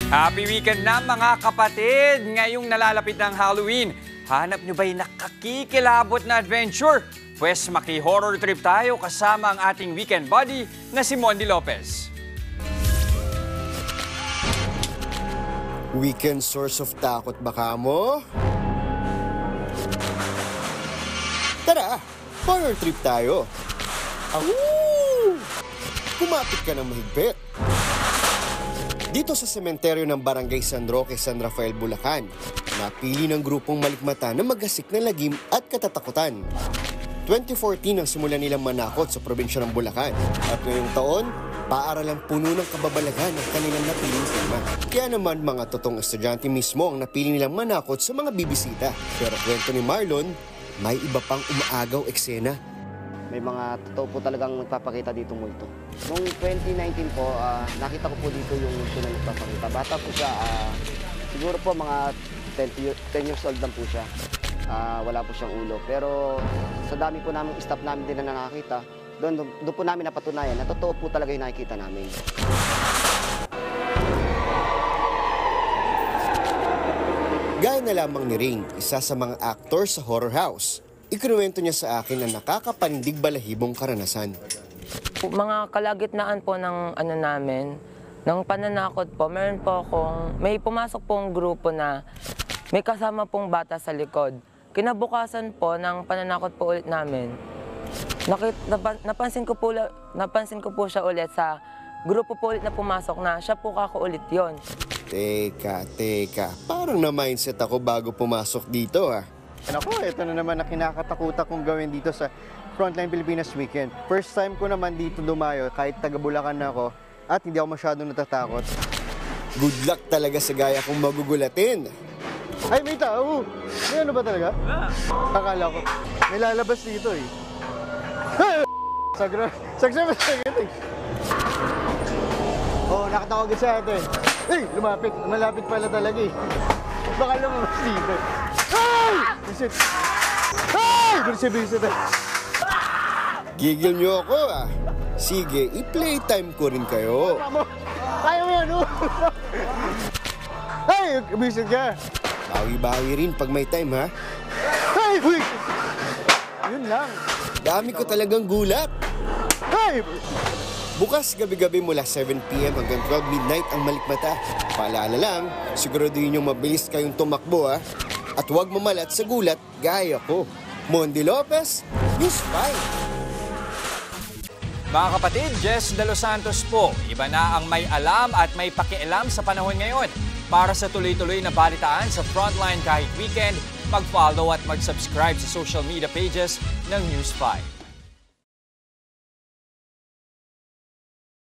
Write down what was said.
Happy weekend na mga kapatid! Ngayong nalalapit ng Halloween, hanap nyo ba'y nakakikilabot na adventure? Pwes maki-horror trip tayo kasama ang ating weekend buddy na si Mondi Lopez. Weekend source of takot baka mo? Tara, horror trip tayo. Awoo! Kumapit ka ng mahigpit. Dito sa sementeryo ng Barangay San Roque, San Rafael, Bulacan, napili ng grupong malikmata na magasik ng lagim at katatakutan. 2014 ang simula nilang manakot sa probinsya ng Bulacan. At ngayong taon, paaralang puno ng kababalagan ang kanilang napiling tema. Kaya naman mga totoong estudyante mismo ang napili nilang manakot sa mga bibisita. Pero kwento ni Marlon, may iba pang umaagaw eksena. May mga totoo po talagang nagpapakita dito multo. Noong 2019 po, nakita ko po dito yung multo na nagpapakita. Bata po siya, siguro po mga 10 years old lang po siya. Wala po siyang ulo. Pero sa dami po namin staff namin din na nakakita, doon po namin napatunayan na totoo po talaga yung nakikita namin. Gaya na lamang ni Ring, isa sa mga actor sa horror house. Ikinuwento niya sa akin na nakakapanindig balahibong karanasan. Mga kalagitnaan po ng namin, ng pananakot po, meron po may pumasok pong grupo na may kasama pong bata sa likod. Kinabukasan po ng pananakot po ulit namin, napansin ko po siya ulit sa grupo po ulit na pumasok na siya po kako ulit yon. Teka, parang na-mindset ako bago pumasok dito Ako, ito na naman na kinakatakutan kong gawin dito sa Frontline Pilipinas Weekend. First time ko naman dito dumayo, kahit taga-Bulacan na ako, at hindi ako masyadong natatakot. Good luck talaga sa gaya kong magugulatin. Ay, may tao! May ano ba talaga? Akala ko, may lalabas dito eh. Sagsabas. Oh, nakatawag sa atin. Lumapit. Malapit pala talaga eh. Baka lumabas dito. Visit! Visit! Gigil niyo ako Sige, i-playtime ko rin kayo. Kaya mo yan, visit ka! Bawi-bawi rin pag may time, ha? Yun lang. Dami ko talagang gulat. Bukas gabi-gabi mula 7 PM hanggang 12 midnight ang malikmata. Paalala lang, siguraduhin niyong mabilis kayong tumakbo, At huwag mamalat sa gulat gaya ko. Mondi Lopez, News 5. Mga kapatid, Jess De Los Santos po. Iba na ang may alam at may pakialam sa panahon ngayon. Para sa tuloy-tuloy na balitaan sa Frontline kahit weekend, mag-follow at mag-subscribe sa social media pages ng News 5.